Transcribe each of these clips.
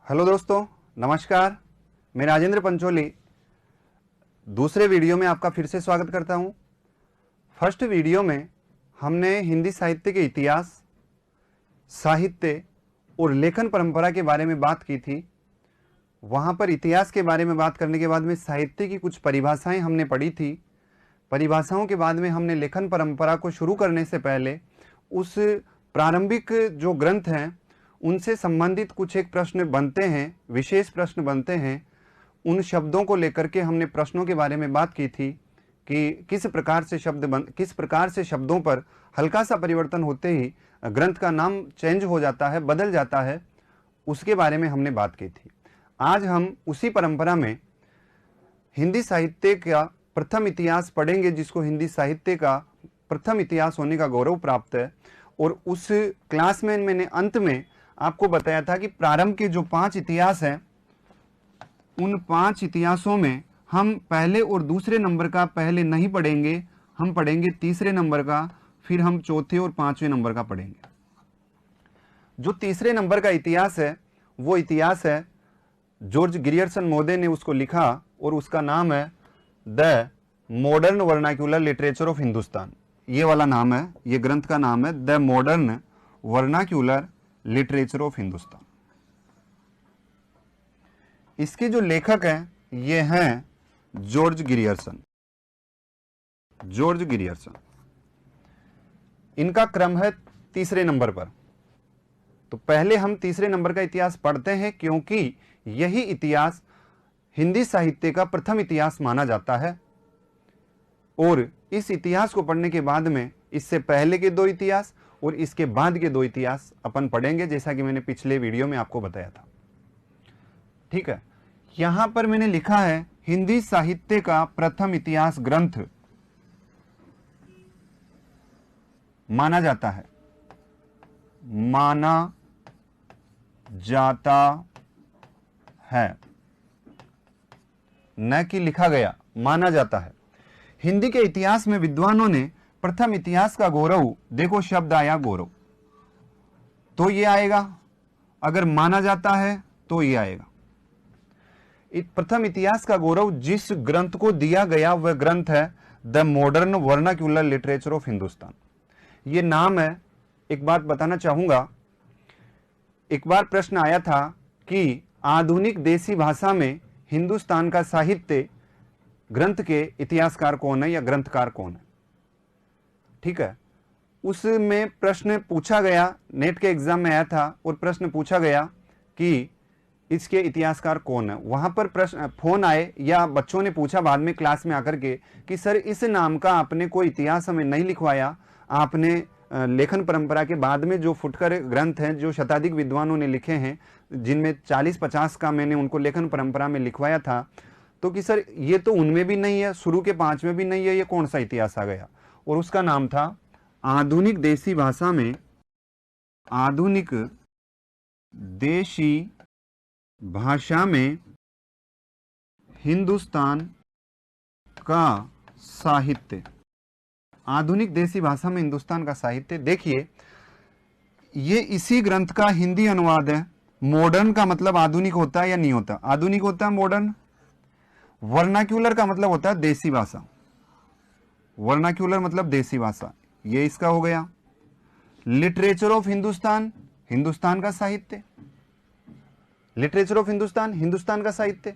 Hello दोस्तों, नमस्कार। मैं राजेंद्र पंचोली दूसरे वीडियो में आपका फिर से स्वागत करता हूं। फर्स्ट वीडियो में हमने हिंदी साहित्य के इतिहास, साहित्य और लेखन परंपरा के बारे में बात की थी। वहां पर इतिहास के बारे में बात करने के बाद में साहित्य की कुछ परिभाषाएं हमने पढ़ी थी। परिभाषाओं के बाद में हमने लेखन परंपरा को शुरू करने से पहले उस प्रारंभिक जो ग्रंथ हैं उनसे संबंधित कुछ एक प्रश्न बनते हैं, विशेष प्रश्न बनते हैं। उन शब्दों को लेकर के हमने प्रश्नों के बारे में बात की थी कि किस प्रकार से शब्दों पर हल्का सा परिवर्तन होते ही ग्रंथ का नाम चेंज हो जाता है, बदल जाता है। उसके बारे में हमने बात की थी। आज हम उसी परंपरा में हिंदी साहित्य का प्रथम इतिहास पढ़ेंगे, जिसको हिंदी साहित्य का प्रथम इतिहास होने का गौरव प्राप्त है। और उस क्लास में मैंने अंत में आपको बताया था कि प्रारंभ के जो 5 इतिहास हैं, उन 5 इतिहासों में हम पहले और दूसरे नंबर का पहले नहीं पढ़ेंगे, हम पढ़ेंगे तीसरे नंबर का, फिर हम चौथे और 5वें नंबर का पढ़ेंगे। जो तीसरे नंबर का इतिहास है वो इतिहास है जॉर्ज गिरियर्सन महोदय ने उसको लिखा और उसका नाम है the modern vernacular literature of Hindustan. ये वाला नाम है, ये ग्रंथ का नाम है the modern vernacular literature of Hindustan. इसके जो लेखक हैं ये हैं जॉर्ज गिरियर्सन। जॉर्ज गिरियर्सन, इनका क्रम है तीसरे नंबर पर। तो पहले हम तीसरे नंबर का इतिहास पढ़ते हैं, क्योंकि यही इतिहास हिंदी साहित्य का प्रथम इतिहास माना जाता है। और इस इतिहास को पढ़ने के बाद में इससे पहले के 2 इतिहास और इसके बाद के 2 इतिहास अपन पढ़ेंगे, जैसा कि मैंने पिछले वीडियो में आपको बताया था। ठीक है, यहां पर मैंने लिखा है हिंदी साहित्य का प्रथम इतिहास ग्रंथ माना जाता है। माना जाता है, न कि लिखा गया, माना जाता है। हिंदी के इतिहास में विद्वानों ने प्रथम इतिहास का गौरव, देखो शब्द आया गौरव, तो ये आएगा। अगर माना जाता है तो ये आएगा। प्रथम इतिहास का गौरव जिस ग्रंथ को दिया गया वह ग्रंथ है the modern vernacular literature of Hindustan. ये नाम है। एक बात बताना चाहूंगा, एक बार प्रश्न आया था कि आधुनिक देसी भाषा में हिंदुस्तान का साहित्य ग्रंथ के इतिहासकार कौन है या ग्रंथकार कौन है। ठीक है, उसमें प्रश्न पूछा गया, नेट के एग्जाम में आया था और प्रश्न पूछा गया कि इसके इतिहासकार कौन है। वहां पर प्रश्न फोन आए या बच्चों ने पूछा बाद में क्लास में आकर के कि सर इस नाम का आपने कोई इतिहास हमें नहीं लिखवाया, आपने लेखन परंपरा के बाद में जो फुटकर ग्रंथ हैं जो शताधिक विद्वानों ने लिखे हैं, जिनमें 40-50 का मैंने उनको लेखन परंपरा में लिखवाया था, तो कि सर ये तो उनमें भी नहीं है, शुरू के 5 में भी नहीं है, ये कौन सा इतिहास आ गया। और उसका नाम था आधुनिक देसी भाषा में, आधुनिक देशी भाषा में हिंदुस्तान का साहित्य। आधुनिक देसी भाषा में हिंदुस्तान का साहित्य। देखिए, ये इसी ग्रंथ का हिंदी अनुवाद है। मॉडर्न का मतलब आधुनिक होता है या नहीं होता? आधुनिक होता है मॉडर्न। वर्नाक्यूलर का मतलब होता है देसी भाषा। वर्नाक्यूलर मतलब देसी भाषा, ये इसका हो गया। लिटरेचर ऑफ हिंदुस्तान, हिंदुस्तान का साहित्य। लिटरेचर ऑफ हिंदुस्तान, हिंदुस्तान का साहित्य।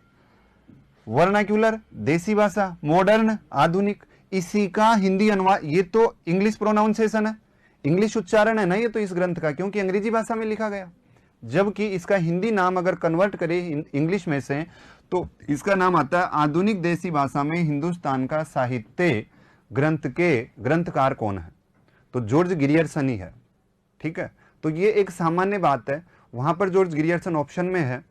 वर्नाक्यूलर देसी भाषा, मॉडर्न आधुनिक, इसी का हिंदी अनुवाद। ये तो इंग्लिश प्रोनाउंसिएशन है, इंग्लिश उच्चारण है ना ये तो इस ग्रंथ का, क्योंकि अंग्रेजी भाषा में लिखा गया। जबकि इसका हिंदी नाम अगर कन्वर्ट करें इंग्लिश में से तो इसका नाम आता है आधुनिक देसी भाषा में हिंदुस्तान का साहित्य। ग्रंथ के ग्रंथकार कौन है? तो जॉर्ज गिरियर्सन ही है। ठीक है, तो ये एक सामान्य बात है। वहां पर जॉर्ज गिरियर्सन ऑप्शन में है।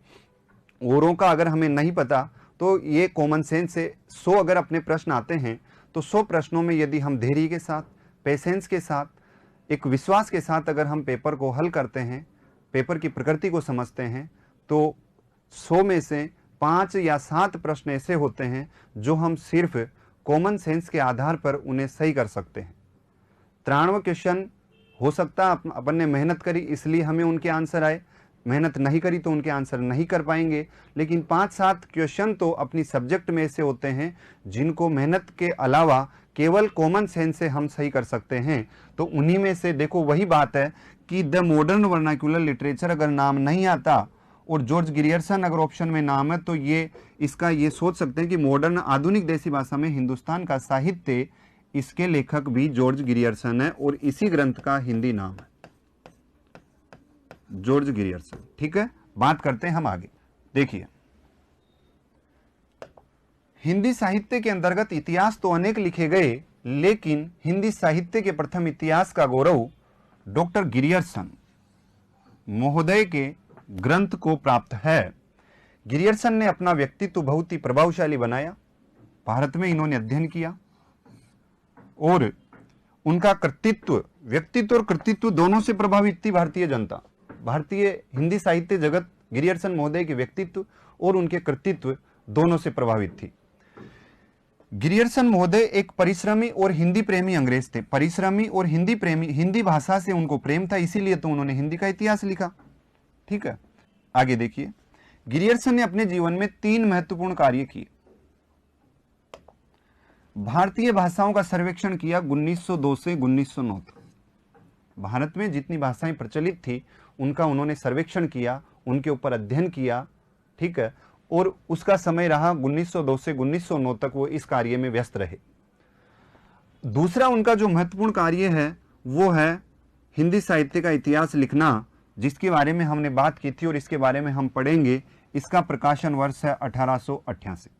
औरों का अगर हमें नहीं पता तो ये कॉमन सेंस से 100 अगर अपने प्रश्न आते हैं तो 100 प्रश्नों में यदि हम धैर्य के साथ, पेशेंस के साथ, एक विश्वास के साथ अगर हम पेपर को हल करते हैं, पेपर की प्रकृति को समझते हैं, तो 100 में से 5 या 7 प्रश्न ऐसे होते हैं जो हम सिर्फ कॉमन सेंस के आधार पर उन्हें सही कर सकते हैं। 93 क्वेश्चन हो सकता है अपन ने मेहनत करी इसलिए हमें उनके आंसर आए, मेहनत नहीं करी तो उनके आंसर नहीं कर पाएंगे, लेकिन 5-7 क्वेश्चन तो अपनी सब्जेक्ट में से होते हैं जिनको मेहनत के अलावा केवल कॉमन सेंस से हम सही कर सकते हैं। तो उन्हीं में से देखो, वही बात है कि द मॉडर्न वर्नाक्यूलर लिटरेचर अगर नाम नहीं आता और जॉर्ज ग्रियर्सन अगर ऑप्शन में नाम है, तो ये इसका ये सोच सकते हैं कि मॉडर्न आधुनिक देसी भाषा में हिंदुस्तान का साहित्य, इसके लेखक भी जॉर्ज ग्रियर्सन है और इसी ग्रंथ का हिंदी नाम है जॉर्ज ग्रियर्सन। ठीक है, बात करते हैं हम आगे। देखिए, हिंदी साहित्य के अंतर्गत इतिहास तो अनेक लिखे गए, लेकिन हिंदी साहित्य के प्रथम इतिहास का गौरव डॉक्टर ग्रियर्सन महोदय के ग्रंथ को प्राप्त है। ग्रियर्सन ने अपना व्यक्तित्व बहुत ही प्रभावशाली बनाया। भारत में इन्होंने अध्ययन किया और उनका कृतित्व, व्यक्तित्व और कृतित्व दोनों से प्रभावित थी भारतीय जनता। भारतीय हिंदी साहित्य जगत ग्रियर्सन महोदय के व्यक्तित्व और उनके कृतित्व दोनों से प्रभावित थी। ग्रियर्सन महोदय एक परिश्रमी और हिंदी प्रेमी अंग्रेज थे। परिश्रमी और हिंदी प्रेमी, हिंदी भाषा से उनको प्रेम था, इसीलिए तो उन्होंने हिंदी का इतिहास लिखा। ठीक है, आगे देखिए, ग्रियर्सन ने अपने जीवन में 3 महत्वपूर्ण कार्य किए। भारतीय भाषाओं का सर्वेक्षण किया 1902 से 1909 तक। भारत में जितनी भाषाएं प्रचलित थी उनका उन्होंने सर्वेक्षण किया, उनके ऊपर अध्ययन किया। ठीक है, और उसका समय रहा 1902 से 1909 तक वो इस कार्य में व्यस्त रहे। दूसरा उनका जो महत्वपूर्ण कार्य है वो है हिंदी साहित्य का इतिहास लिखना, जिसके बारे में हमने बात की थी और इसके बारे में हम पढ़ेंगे। इसका प्रकाशन वर्ष है 1888।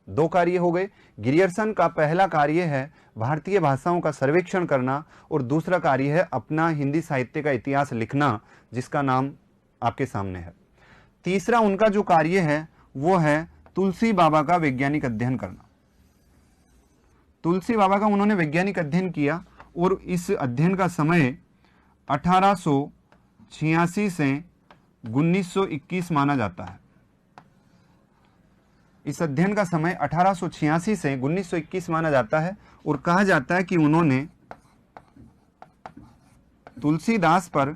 2 कार्य हो गए। ग्रियर्सन का पहला कार्य है भारतीय भाषाओं का सर्वेक्षण करना और दूसरा कार्य है अपना हिंदी साहित्य का इतिहास लिखना, जिसका नाम आपके सामने है। तीसरा उनका जो कार्य है वो है तुलसी बाबा का वैज्ञानिक अध्ययन करना। तुलसी बाबा का उन्होंने वैज्ञानिक अध्ययन किया और इस अध्ययन का समय 1886 से 1921 माना जाता है। इस अध्ययन का समय 1886 से 1921 माना जाता है और कहा जाता है कि उन्होंने तुलसीदास पर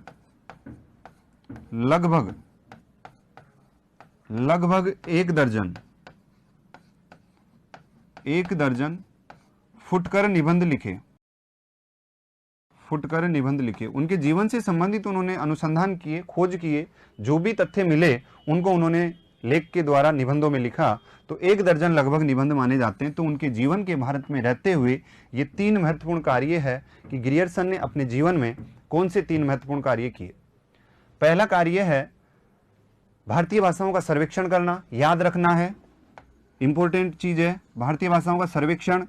लगभग एक दर्जन फुटकर निबंध लिखे। उनके जीवन से संबंधित उन्होंने अनुसंधान किए, खोज किए, जो भी तथ्य मिले उनको उन्होंने लेख के द्वारा निबंधों में लिखा। तो 1 दर्जन लगभग निबंध माने जाते हैं। तो उनके जीवन के भारत में रहते हुए ये 3 महत्वपूर्ण कार्य है कि ग्रियर्सन ने अपने जीवन में कौन से 3 महत्वपूर्ण कार्य किए। पहला कार्य है भारतीय भाषाओं का सर्वेक्षण करना, याद रखना है, इंपॉर्टेंट चीज है। भारतीय भाषाओं का सर्वेक्षण,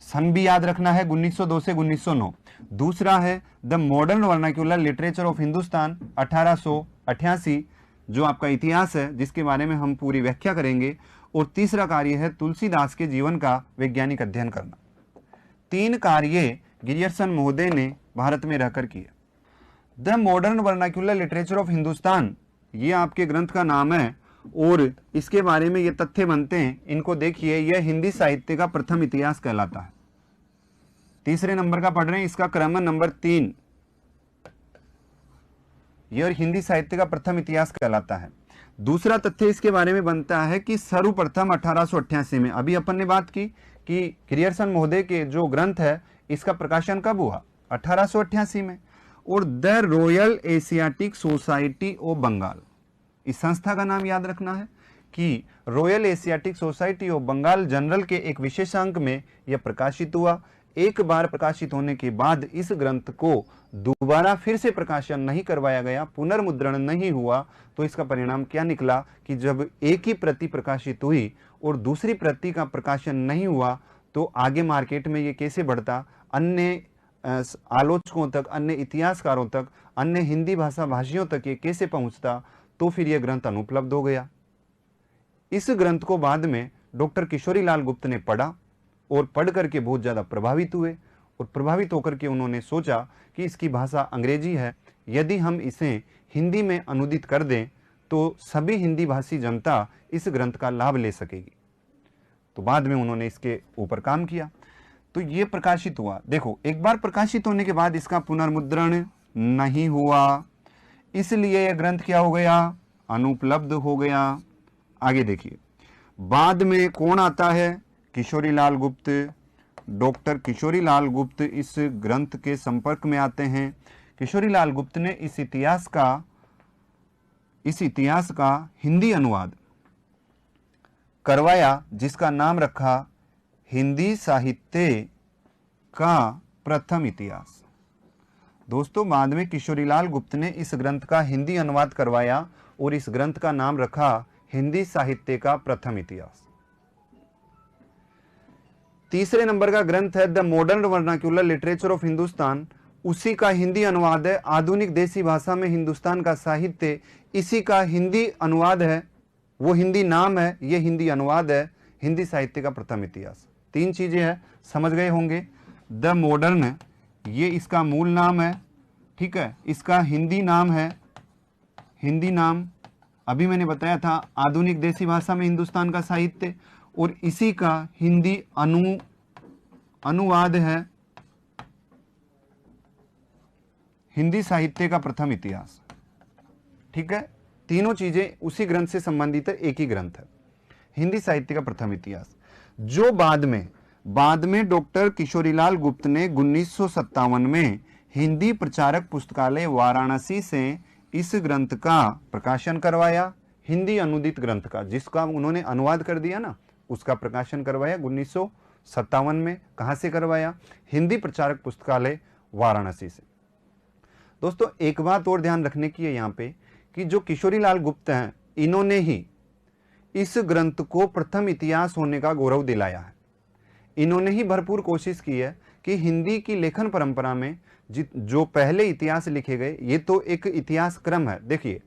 सन भी याद रखना है 1902 से 1909। दूसरा है the modern vernacular literature of Hindustan 1888, जो आपका इतिहास है जिसके बारे में हम पूरी व्याख्या करेंगे। और तीसरा कार्य है तुलसीदास के जीवन का वैज्ञानिक अध्ययन करना। 3 कार्य ग्रियर्सन महोदय ने भारत में रहकर किए। The modern vernacular literature of Hindustan, ये आपके ग्रंथ का नाम है और इसके बारे में ये तथ्य बनते हैं। इनको देखिए, यह हिंदी साहित्य का प्रथम इतिहास कहलाता है। तीसरे नंबर का पढ़ रहे हैं, इसका क्रम नंबर 3। यह हिंदी साहित्य का प्रथम इतिहास कहलाता है। दूसरा तथ्य इसके बारे में बनता है कि सर्वप्रथम 1888 में, अभी अपन ने बात की कि ग्रियर्सन महोदय के जो ग्रंथ है इसका प्रकाशन कब हुआ, 1888 में। और the Royal Asiatic Society of Bengal, इस संस्था का नाम याद रखना है कि Royal Asiatic Society of Bengal journal के एक विशेषांक में यह प्रकाशित हुआ। एक बार प्रकाशित होने के बाद इस ग्रंथ को दोबारा फिर से प्रकाशन नहीं करवाया गया, पुनर्मुद्रण नहीं हुआ। तो इसका परिणाम क्या निकला कि जब एक ही प्रति प्रकाशित हुई और दूसरी प्रति का प्रकाशन नहीं हुआ तो आगे मार्केट में ये कैसे बढ़ता, अन्य आलोचकों तक, अन्य इतिहासकारों तक, अन्य हिंदी भाषा भाषियों तक ये कैसे पहुंचता। तो फिर यह ग्रंथ अनुपलब्ध हो गया। इस ग्रंथ को बाद में डॉक्टर किशोरीलाल गुप्त ने पढ़ा और पढ़ करके बहुत ज़्यादा प्रभावित हुए और प्रभावित होकर के उन्होंने सोचा कि इसकी भाषा अंग्रेजी है, यदि हम इसे हिंदी में अनुदित कर दें तो सभी हिंदी भाषी जनता इस ग्रंथ का लाभ ले सकेगी। तो बाद में उन्होंने इसके ऊपर काम किया, तो ये प्रकाशित हुआ। देखो, एक बार प्रकाशित होने के बाद इसका पुनर्मुद्रण नहीं हुआ, इसलिए यह ग्रंथ क्या हो गया, अनुपलब्ध हो गया। आगे देखिए, बाद में कौन आता है, किशोरीलाल गुप्त। डॉक्टर किशोरीलाल गुप्त इस ग्रंथ के संपर्क में आते हैं। किशोरीलाल गुप्त ने इस इतिहास का हिंदी अनुवाद करवाया, जिसका नाम रखा हिंदी साहित्य का प्रथम इतिहास। दोस्तों, बाद में किशोरीलाल गुप्त ने इस ग्रंथ का हिंदी अनुवाद करवाया और इस ग्रंथ का नाम रखा हिंदी साहित्य का प्रथम इतिहास। तीसरे नंबर का ग्रंथ है the modern vernacular literature of Hindustan. उसी का हिंदी अनुवाद है आधुनिक देसी भाषा में हिंदुस्तान का साहित्य। इसी का हिंदी अनुवाद है, वो हिंदी नाम है, ये हिंदी अनुवाद है हिंदी साहित्य का प्रथम इतिहास। तीन चीजें हैं, समझ गए होंगे। द मॉडर्न, ये इसका मूल नाम है, ठीक है। इसका हिंदी नाम है, हिंदी नाम अभी मैंने बताया था आधुनिक देसी भाषा में हिंदुस्तान का साहित्य, और इसी का हिंदी अनुवाद है हिंदी साहित्य का प्रथम इतिहास। ठीक है, तीनों चीजें उसी ग्रंथ से संबंधित है, एक ही ग्रंथ है हिंदी साहित्य का प्रथम इतिहास, जो बाद में डॉक्टर किशोरीलाल गुप्त ने 1957 में हिंदी प्रचारक पुस्तकालय वाराणसी से इस ग्रंथ का प्रकाशन करवाया। हिंदी अनुदित ग्रंथ का, जिसका उन्होंने अनुवाद कर दिया ना, उसका प्रकाशन करवाया 1957 में। कहां से करवाया, हिंदी प्रचारक पुस्तकालय वाराणसी से। दोस्तों, एक बात और ध्यान रखने की है यहाँ पे कि जो किशोरीलाल गुप्त हैं, इन्होंने ही इस ग्रंथ को प्रथम इतिहास होने का गौरव दिलाया है। इन्होंने ही भरपूर कोशिश की है कि हिंदी की लेखन परंपरा में जो पहले इतिहास लिखे गए, ये तो एक इतिहास क्रम है। देखिए,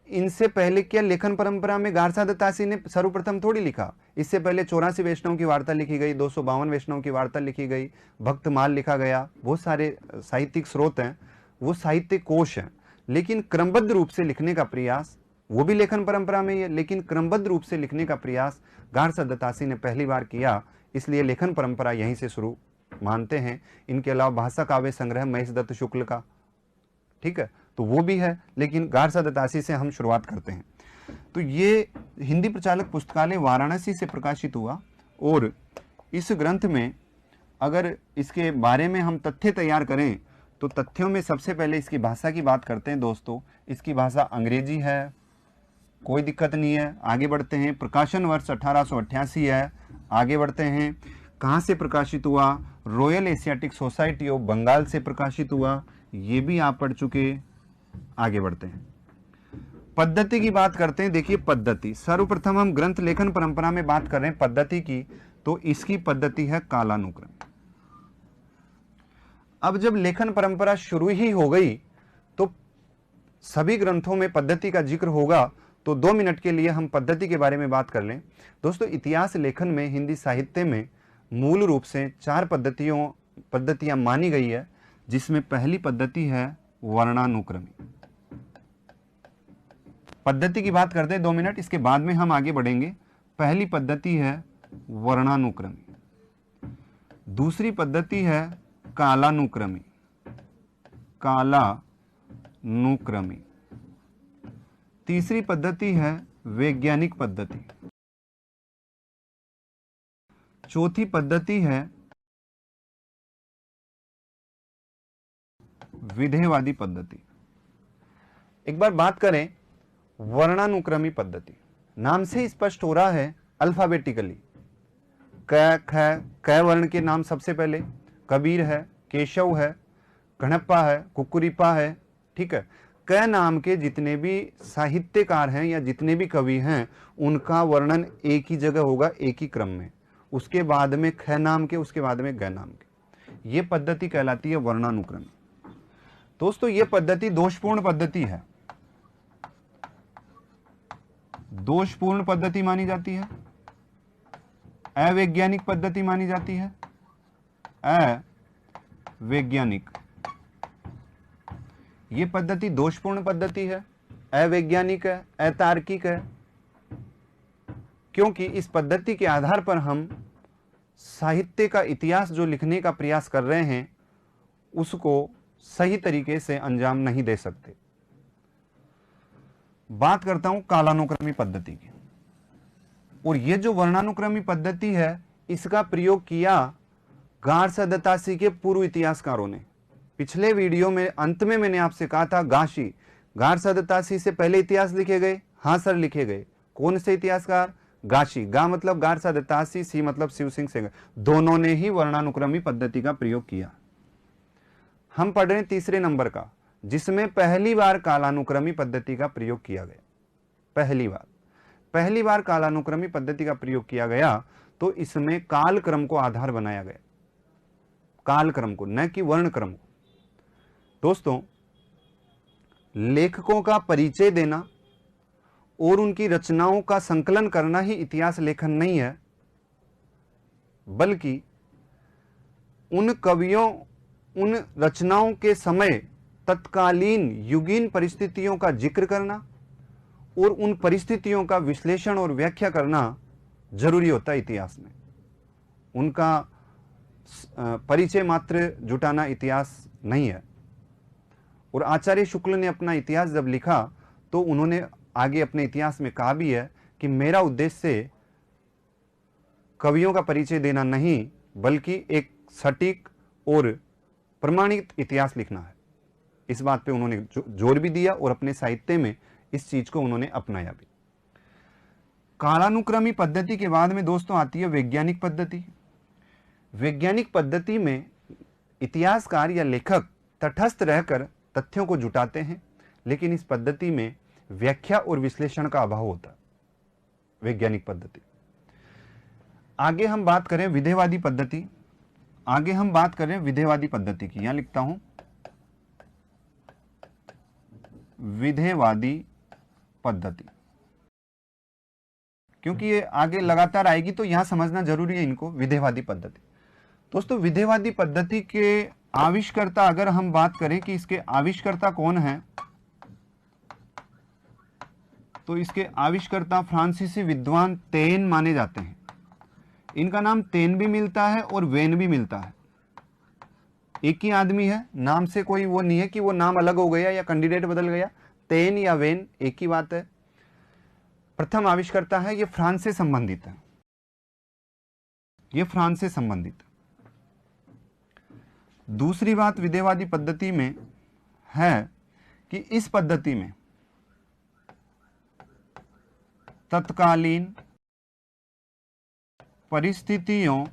इनसे पहले क्या लेखन परंपरा में गारसा दत्तासी ने सर्वप्रथम थोड़ी लिखा। इससे पहले 84 वैष्णव की वार्ता लिखी गई, 252 वैष्णव की वार्ता लिखी गई, भक्तमाल लिखा गया, बहुत सारे साहित्यिक स्रोत हैं, वो साहित्य कोश हैं। लेकिन क्रमबद्ध रूप से लिखने का प्रयास, वो भी लेखन परंपरा में ही है, लेकिन क्रमबद्ध रूप से लिखने का प्रयास गारसा दत्तासी ने पहली बार किया, इसलिए लेखन परंपरा यहीं से शुरू मानते हैं। इनके अलावा भाषा काव्य संग्रह महेश दत्त शुक्ल का, ठीक है, तो वो भी है, लेकिन गारसा दत्तासी से हम शुरुआत करते हैं। तो ये हिंदी प्रचारक पुस्तकालय वाराणसी से प्रकाशित हुआ, और इस ग्रंथ में अगर इसके बारे में हम तथ्य तैयार करें तो तथ्यों में सबसे पहले इसकी भाषा की बात करते हैं। दोस्तों, इसकी भाषा अंग्रेजी है, कोई दिक्कत नहीं है। आगे बढ़ते हैं, प्रकाशन वर्ष 1888 है। आगे बढ़ते हैं, कहाँ से प्रकाशित हुआ, Royal Asiatic Society of Bengal से प्रकाशित हुआ, ये भी आप पढ़ चुके। आगे बढ़ते हैं, पद्धति की बात करते हैं। देखिए, पद्धति, सर्वप्रथम हम ग्रंथ लेखन परंपरा में बात कर रहे हैं पद्धति की, तो इसकी पद्धति है कालानुक्रम। अब जब लेखन परंपरा शुरू ही हो गई तो सभी ग्रंथों में पद्धति का जिक्र होगा, तो 2 मिनट के लिए हम पद्धति के बारे में बात कर लें। दोस्तों, इतिहास लेखन में हिंदी साहित्य में मूल रूप से 4 पद्धतियां मानी गई है, जिसमें पहली पद्धति है वर्णानुक्रमी। पद्धति की बात करते हैं 2 मिनट, इसके बाद में हम आगे बढ़ेंगे। पहली पद्धति है वर्णानुक्रमी, दूसरी पद्धति है कालानुक्रमी, तीसरी पद्धति है वैज्ञानिक पद्धति, चौथी पद्धति है विधेयवादी पद्धति। एक बार बात करें वर्णानुक्रमी पद्धति, नाम से स्पष्ट हो रहा है अल्फाबेटिकली। क वर्ण के नाम सबसे पहले कबीर है, केशव है, गणप्पा है, कुकुरिपा है, ठीक है। क नाम के जितने भी साहित्यकार हैं या जितने भी कवि हैं, उनका वर्णन एक ही जगह होगा, एक ही क्रम में। उसके बाद में ख नाम के, उसके बाद में ग नाम के। ये पद्धति कहलाती है वर्णानुक्रमी। दोस्तों, ये पद्धति दोषपूर्ण पद्धति है, दोषपूर्ण पद्धति मानी जाती है, अवैज्ञानिक पद्धति मानी जाती है, अवैज्ञानिक। ये पद्धति दोषपूर्ण पद्धति है, अवैज्ञानिक है, अतार्किक है, क्योंकि इस पद्धति के आधार पर हम साहित्य का इतिहास जो लिखने का प्रयास कर रहे हैं, उसको सही तरीके से अंजाम नहीं दे सकते। बात करता हूं कालानुक्रमी पद्धति की। और ये जो वर्णानुक्रमी पद्धति है, इसका प्रयोग किया गारसदत्तासी के पूर्व इतिहासकारों ने। पिछले वीडियो में अंत में मैंने आपसे कहा था गाशी, गारसदत्तासी से पहले इतिहास लिखे गए। हाँ सर, लिखे गए। कौन से इतिहासकार? गाशी। गा मतलब गारसदत्तासी, सी मतलब शिव सिंह सेंगर। दोनों ने ही वर्णानुक्रमी पद्धति का प्रयोग किया। हम पढ़ रहे हैं तीसरे नंबर का, जिसमें पहली बार कालानुक्रमी पद्धति का प्रयोग किया गया। पहली बार कालानुक्रमी पद्धति का प्रयोग किया गया, तो इसमें कालक्रम को आधार बनाया गया। कालक्रम को, न कि वर्णक्रम को। दोस्तों, लेखकों का परिचय देना और उनकी रचनाओं का संकलन करना ही इतिहास लेखन नहीं है, बल्कि उन कवियों, उन रचनाओं के समय तत्कालीन युगीन परिस्थितियों का जिक्र करना और उन परिस्थितियों का विश्लेषण और व्याख्या करना जरूरी होता है इतिहास में। उनका परिचय मात्र जुटाना इतिहास नहीं है। और आचार्य शुक्ल ने अपना इतिहास जब लिखा, तो उन्होंने आगे अपने इतिहास में कहा भी है कि मेरा उद्देश्य कवियों का परिचय देना नहीं, बल्कि एक सटीक और प्रमाणित इतिहास लिखना है। इस बात पे उन्होंने जोर भी दिया और अपने साहित्य में इस चीज को उन्होंने अपनाया भी। कालानुक्रमी पद्धति के बाद में दोस्तों आती है वैज्ञानिक पद्धति। वैज्ञानिक पद्धति में इतिहासकार या लेखक तटस्थ रहकर तथ्यों को जुटाते हैं, लेकिन इस पद्धति में व्याख्या और विश्लेषण का अभाव होता है। वैज्ञानिक पद्धति। आगे हम बात करें विधेयवादी पद्धति। विधेयवादी पद्धति की, यहां लिखता हूं विधेयवादी पद्धति, क्योंकि ये आगे लगातार आएगी तो यहां समझना जरूरी है इनको। विधेयवादी पद्धति। दोस्तों, विधेयवादी पद्धति के आविष्कर्ता, अगर हम बात करें कि इसके आविष्कर्ता कौन है, तो इसके आविष्कर्ता फ्रांसीसी विद्वान तेन माने जाते हैं। इनका नाम तेन भी मिलता है और वेन भी मिलता है। एक ही आदमी है, नाम से कोई वो नहीं है कि वो नाम अलग हो गया या कैंडिडेट बदल गया। तेन या वेन एक ही बात है। प्रथम आविष्कर्ता है, ये फ्रांस से संबंधित है। दूसरी बात विधेयवादी पद्धति में है कि इस पद्धति में तत्कालीन परिस्थितियों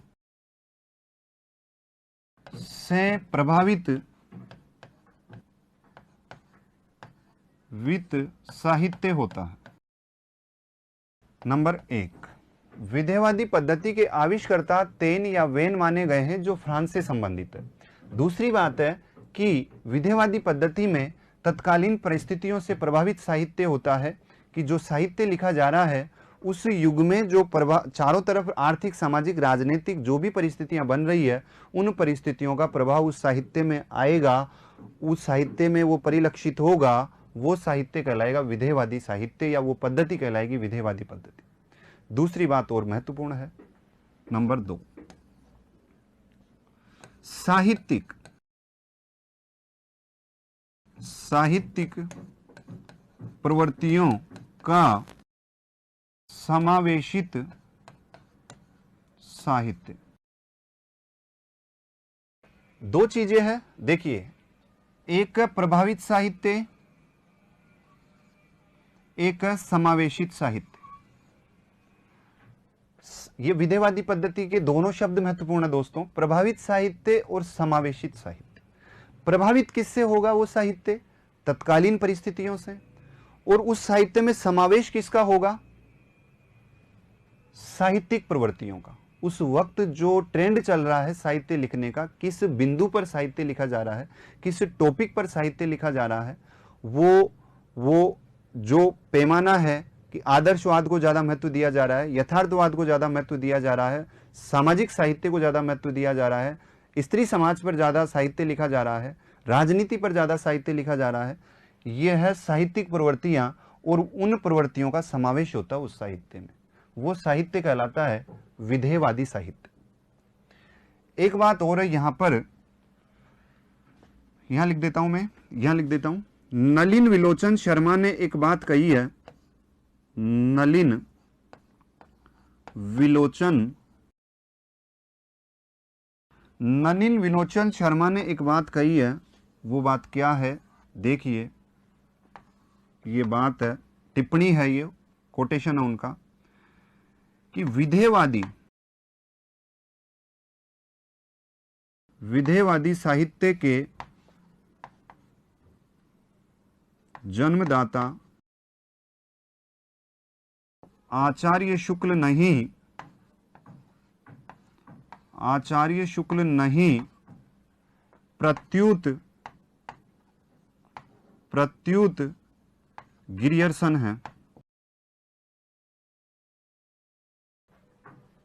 से प्रभावित वित्त साहित्य होता है। नंबर 1, विधेयवादी पद्धति के आविष्कर्ता तेन या वेन माने गए हैं, जो फ्रांस से संबंधित है। दूसरी बात है कि विधेयवादी पद्धति में तत्कालीन परिस्थितियों से प्रभावित साहित्य होता है, कि जो साहित्य लिखा जा रहा है उस युग में जो चारों तरफ आर्थिक, सामाजिक, राजनीतिक जो भी परिस्थितियां बन रही है, उन परिस्थितियों का प्रभाव उस साहित्य में आएगा, उस साहित्य में वो परिलक्षित होगा, वो साहित्य कहलाएगा विधेयवादी साहित्य, या वो पद्धति कहलाएगी विधेयवादी पद्धति। दूसरी बात और महत्वपूर्ण है, नंबर 2, साहित्यिक प्रवृत्तियों का समावेशित साहित्य। दो चीजें हैं, देखिए, एक प्रभावित साहित्य, एक समावेशित साहित्य। ये विधेयवादी पद्धति के दोनों शब्द महत्वपूर्ण है दोस्तों, प्रभावित साहित्य और समावेशित साहित्य। प्रभावित किससे होगा? वो साहित्य तत्कालीन परिस्थितियों से, और उस साहित्य में समावेश किसका होगा? साहित्यिक प्रवृत्तियों का। उस वक्त जो ट्रेंड चल रहा है साहित्य लिखने का, किस बिंदु पर साहित्य लिखा जा रहा है, किस टॉपिक पर साहित्य लिखा जा रहा है, वो जो पैमाना है कि आदर्शवाद को ज्यादा महत्व दिया जा रहा है, यथार्थवाद को ज्यादा महत्व दिया जा रहा है, सामाजिक साहित्य को ज्यादा महत्व दिया जा रहा है, स्त्री समाज पर ज्यादा साहित्य लिखा जा रहा है, राजनीति पर ज्यादा साहित्य लिखा जा रहा है, यह है साहित्यिक प्रवृत्तियां, और उन प्रवृत्तियों का समावेश होता है उस साहित्य में। वो साहित्य कहलाता है विधेयवादी साहित्य। एक बात और है, यहां लिख देता हूं मैं, नलिन विलोचन शर्मा ने एक बात कही है, नलिन विलोचन शर्मा ने एक बात कही है। वो बात क्या है देखिए, ये बात है, टिप्पणी है, ये कोटेशन है उनका कि विधेयवादी साहित्य के जन्मदाता आचार्य शुक्ल नहीं प्रत्युत गिरियर्सन है।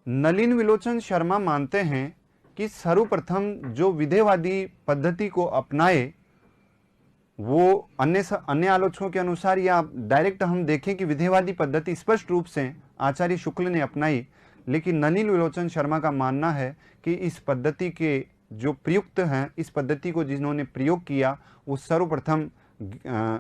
नलिन विलोचन शर्मा मानते हैं कि सर्वप्रथम जो विधेयवादी पद्धति को अपनाए, वो अन्य आलोचकों के अनुसार या डायरेक्ट हम देखें कि विधेयवादी पद्धति स्पष्ट रूप से आचार्य शुक्ल ने अपनाई, लेकिन नलिन विलोचन शर्मा का मानना है कि इस पद्धति के जो प्रयुक्त हैं, इस पद्धति को जिन्होंने प्रयोग किया वो सर्वप्रथम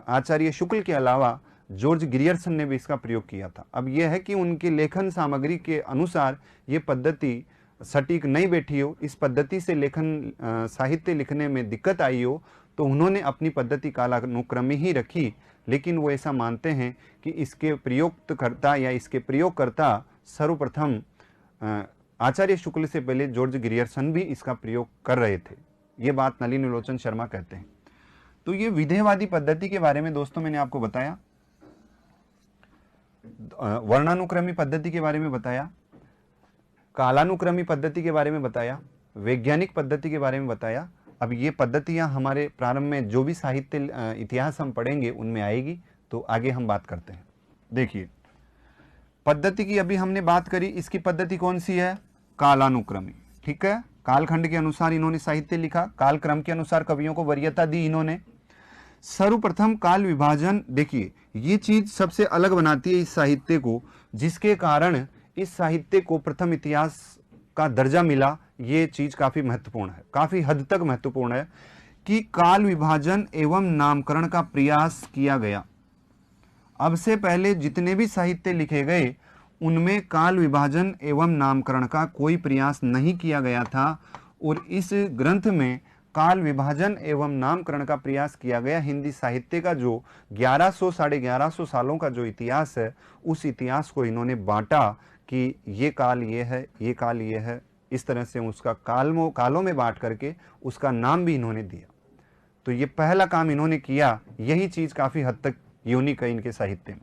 आचार्य शुक्ल के अलावा जॉर्ज गिरियर्सन ने भी इसका प्रयोग किया था। अब यह है कि उनके लेखन सामग्री के अनुसार ये पद्धति सटीक नहीं बैठी हो, इस पद्धति से लेखन साहित्य लिखने में दिक्कत आई हो, तो उन्होंने अपनी पद्धति कालानुक्रमी ही रखी। लेकिन वो ऐसा मानते हैं कि इसके प्रयोगकर्ता या इसके प्रयोगकर्ता सर्वप्रथम आचार्य शुक्ल से पहले जॉर्ज गिरियर्सन भी इसका प्रयोग कर रहे थे। ये बात नलिन विलोचन शर्मा कहते हैं। तो ये विधेयवादी पद्धति के बारे में दोस्तों मैंने आपको बताया, वर्णानुक्रमी पद्धति के बारे में बताया, कालानुक्रमी पद्धति के बारे में बताया, वैज्ञानिक पद्धति के बारे में बताया। अब ये पद्धतियां हमारे प्रारंभ में जो भी साहित्य इतिहास हम पढ़ेंगे उनमें आएगी, तो आगे हम बात करते हैं। देखिए पद्धति की अभी हमने बात करी, इसकी पद्धति कौन सी है? कालानुक्रमी। ठीक है, कालखंड के अनुसार इन्होंने साहित्य लिखा, कालक्रम के अनुसार कवियों को वरीयता दी इन्होंने। सर्वप्रथम काल विभाजन, देखिए ये चीज सबसे अलग बनाती है इस साहित्य को, जिसके कारण इस साहित्य को प्रथम इतिहास का दर्जा मिला। ये चीज काफी महत्वपूर्ण है, काफी हद तक महत्वपूर्ण है कि काल विभाजन एवं नामकरण का प्रयास किया गया। अब से पहले जितने भी साहित्य लिखे गए उनमें काल विभाजन एवं नामकरण का कोई प्रयास नहीं किया गया था, और इस ग्रंथ में काल विभाजन एवं नामकरण का प्रयास किया गया। हिंदी साहित्य का जो 1100 साढ़े 1100 सालों का जो इतिहास है, उस इतिहास को इन्होंने बांटा कि ये काल ये है, ये काल ये है, इस तरह से उसका कालों में बांट करके उसका नाम भी इन्होंने दिया। तो ये पहला काम इन्होंने किया, यही चीज काफी हद तक यूनिक है इनके साहित्य में।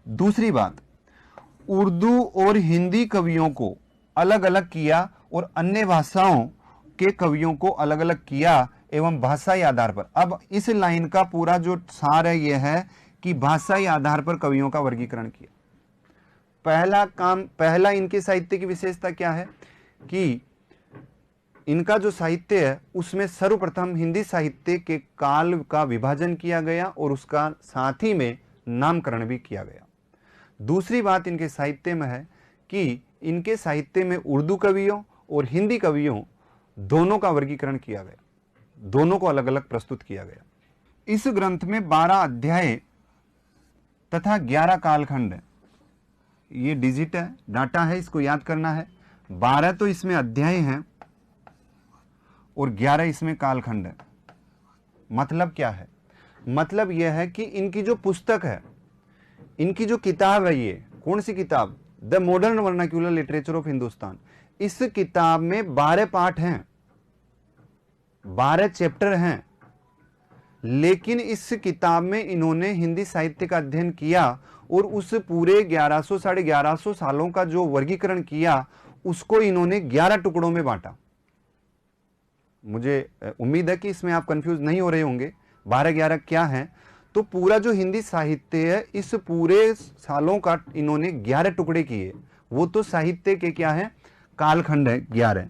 दूसरी बात, उर्दू और हिंदी कवियों को अलग अलग किया और अन्य भाषाओं के कवियों को अलग अलग किया एवं भाषाई आधार पर। अब इस लाइन का पूरा जो सार है यह है कि भाषाई आधार पर कवियों का वर्गीकरण किया। पहला इनके साहित्य की विशेषता क्या है कि इनका जो साहित्य है उसमें सर्वप्रथम हिंदी साहित्य के काल का विभाजन किया गया और उसका साथ ही में नामकरण भी किया गया। दूसरी बात इनके साहित्य में है कि इनके साहित्य में उर्दू कवियों और हिंदी कवियों दोनों का वर्गीकरण किया गया, दोनों को अलग अलग प्रस्तुत किया गया। इस ग्रंथ में 12 अध्याय तथा 11 कालखंड है। ये डिजिट है, डाटा है, इसको याद करना है। 12 तो इसमें अध्याय हैं और 11 इसमें कालखंड है। मतलब क्या है? मतलब यह है कि इनकी जो पुस्तक है, इनकी जो किताब है, ये कौन सी किताब? The modern vernacular literature of Hindustan. इस किताब में 12 पाठ हैं, 12 चैप्टर हैं, लेकिन इस किताब में इन्होंने हिंदी साहित्य का अध्ययन किया और उस पूरे 1100 साढ़े 1100 सालों का जो वर्गीकरण किया उसको इन्होंने 11 टुकड़ों में बांटा। मुझे उम्मीद है कि इसमें आप कंफ्यूज नहीं हो रहे होंगे 12-11 क्या है। तो पूरा जो हिंदी साहित्य है, इस पूरे सालों का इन्होंने 11 टुकड़े किए। वो तो साहित्य के क्या है? कालखंड है 11।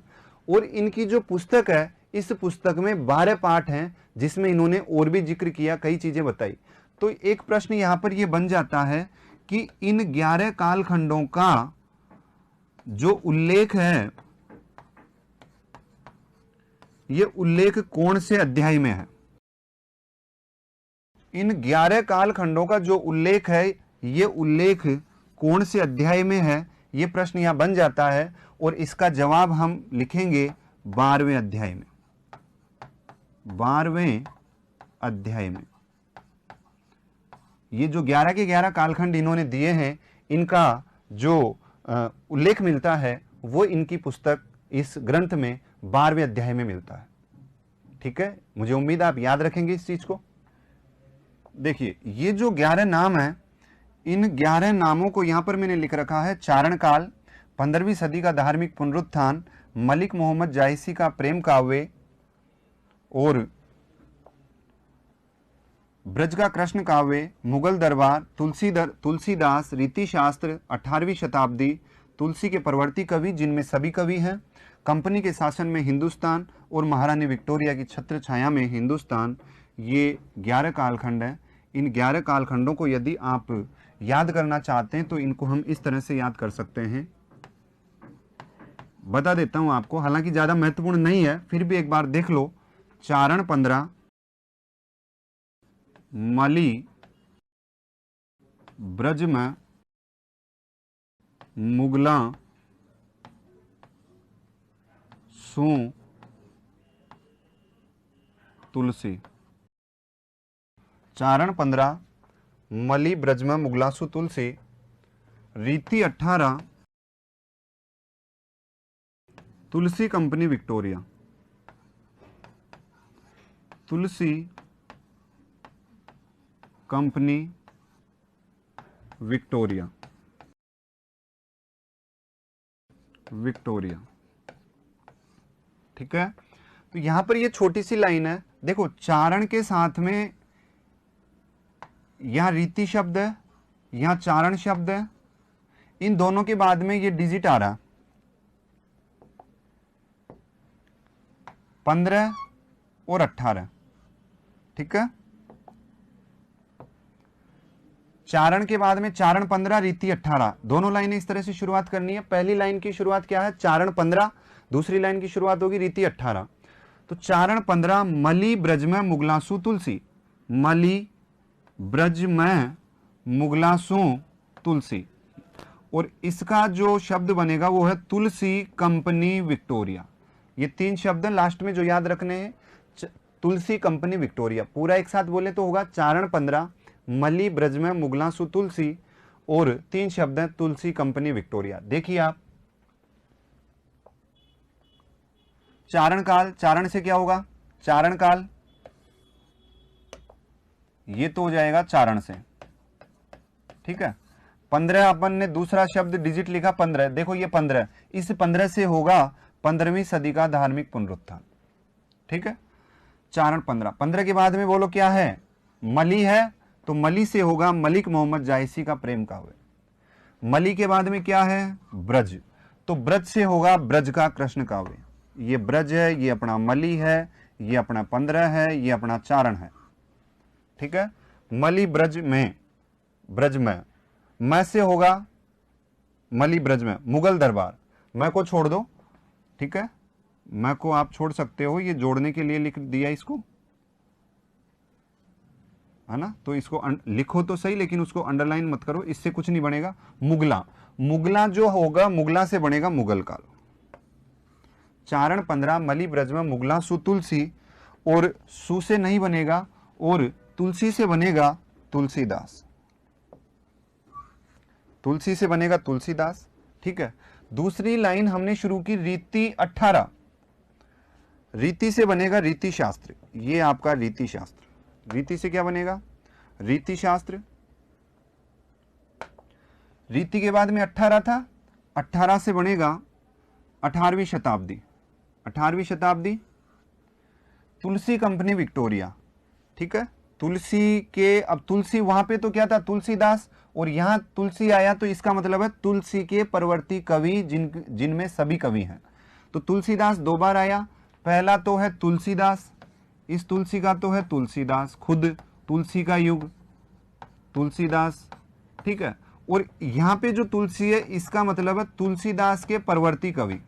और इनकी जो पुस्तक है, इस पुस्तक में 12 पाठ हैं जिसमें इन्होंने और भी जिक्र किया, कई चीजें बताई। तो एक प्रश्न यहां पर यह बन जाता है कि इन 11 कालखंडों का जो उल्लेख है, ये उल्लेख कौन से अध्याय में है? इन 11 कालखंडों का जो उल्लेख है, ये उल्लेख कौन से अध्याय में है, ये प्रश्न यहां बन जाता है और इसका जवाब हम लिखेंगे 12वें अध्याय में। 12वें अध्याय में ये जो 11 के 11 कालखंड इन्होंने दिए हैं, इनका जो उल्लेख मिलता है वो इनकी पुस्तक इस ग्रंथ में 12वें अध्याय में मिलता है। ठीक है, मुझे उम्मीद आप याद रखेंगे इस चीज को। देखिए, ये जो 11 नाम है, इन 11 नामों को यहां पर मैंने लिख रखा है। चारण काल, 15वीं सदी का धार्मिक पुनरुत्थान, मलिक मोहम्मद जायसी का प्रेम काव्य और ब्रज का कृष्ण काव्य, मुगल दरबार, तुलसीदास, रीति शास्त्र, 18वीं शताब्दी, तुलसी के परवर्ती कवि जिनमें सभी कवि हैं, कंपनी के शासन में हिंदुस्तान और महारानी विक्टोरिया की छत्र छाया में हिंदुस्तान। ये 11 कालखंड हैं। इन 11 कालखंडों को यदि आप याद करना चाहते हैं तो इनको हम इस तरह से याद कर सकते हैं। बता देता हूं आपको, हालांकि ज्यादा महत्वपूर्ण नहीं है, फिर भी एक बार देख लो। चारण 15, मली ब्रज में, मुगला सू तुलसी। चारण 15, मली ब्रज में, मुगला सू तुलसी। रीति 18, तुलसी कंपनी विक्टोरिया। तुलसी कंपनी विक्टोरिया। विक्टोरिया, ठीक है। तो यहां पर ये छोटी सी लाइन है, देखो, चारण के साथ में यहां रीति शब्द है, यहां चारण शब्द है, इन दोनों के बाद में ये डिजिट आ रहा, 15 और 18, ठीक है। चारण के बाद में चारण 15, रीति 18, दोनों लाइनें इस तरह से शुरुआत करनी है। पहली लाइन की शुरुआत क्या है, चारण 15, दूसरी लाइन की शुरुआत होगी रीति 18। तो चारण 15, मली ब्रज में मुगलासु तुलसी, मली ब्रज में मुगलासु तुलसी, और इसका जो शब्द बनेगा वो है तुलसी कंपनी विक्टोरिया। ये 3 शब्द लास्ट में जो याद रखने हैं, तुलसी कंपनी विक्टोरिया। पूरा एक साथ बोले तो होगा चारण 15, मली ब्रज में मुगलासु तुलसी, और 3 शब्द हैं तुलसी कंपनी विक्टोरिया। देखिए आप, चारण काल, चारण से क्या होगा, चारण काल, ये तो हो जाएगा चारण से, ठीक है। 15 अपन ने दूसरा शब्द डिजिट लिखा 15, देखो ये 15, इस 15 से होगा 15वीं सदी का धार्मिक पुनरुत्थान, ठीक है। चारण 15, 15 के बाद में बोलो क्या है, मली है, तो मली से होगा मलिक मोहम्मद जायसी का प्रेम काव्य। मली के बाद में क्या है, ब्रज, तो ब्रज से होगा ब्रज का कृष्ण काव्य। ये ब्रज है, ये अपना मली है, ये अपना 15 है, ये अपना चारण है, ठीक है। मली ब्रज में, ब्रज में, मैं से होगा मली ब्रज में, मुगल दरबार, मैं को छोड़ दो, ठीक है, मैं को आप छोड़ सकते हो, ये जोड़ने के लिए लिख दिया इसको, है ना। तो इसको लिखो तो सही, लेकिन उसको अंडरलाइन मत करो, इससे कुछ नहीं बनेगा। मुगला, मुगला जो होगा, मुगला से बनेगा मुगल काल। चारण 15, मली ब्रज में मुगला सु तुलसी, और सु से नहीं बनेगा, और तुलसी से बनेगा तुलसीदास, तुलसी से बनेगा तुलसीदास, ठीक है। दूसरी लाइन हमने शुरू की रीति 18, रीति से बनेगा रीति शास्त्र, ये आपका रीति शास्त्र। रीति से क्या बनेगा, रीति शास्त्र। रीति के बाद में 18 था, 18 से बनेगा 18वीं शताब्दी, 18वीं शताब्दी, तुलसी कंपनी विक्टोरिया, ठीक है। तुलसी के, अब तुलसी वहां पे तो क्या था, तुलसीदास, और यहां तुलसी आया, तो इसका मतलब है तुलसी के परवर्ती कवि जिनमें सभी कवि हैं। तो तुलसीदास 2 बार आया, पहला तो है तुलसीदास, इस तुलसी का तो है तुलसीदास खुद, तुलसी का युग तुलसीदास, ठीक है। और यहां पे जो तुलसी है, इसका मतलब है तुलसीदास के परवर्ती कवि,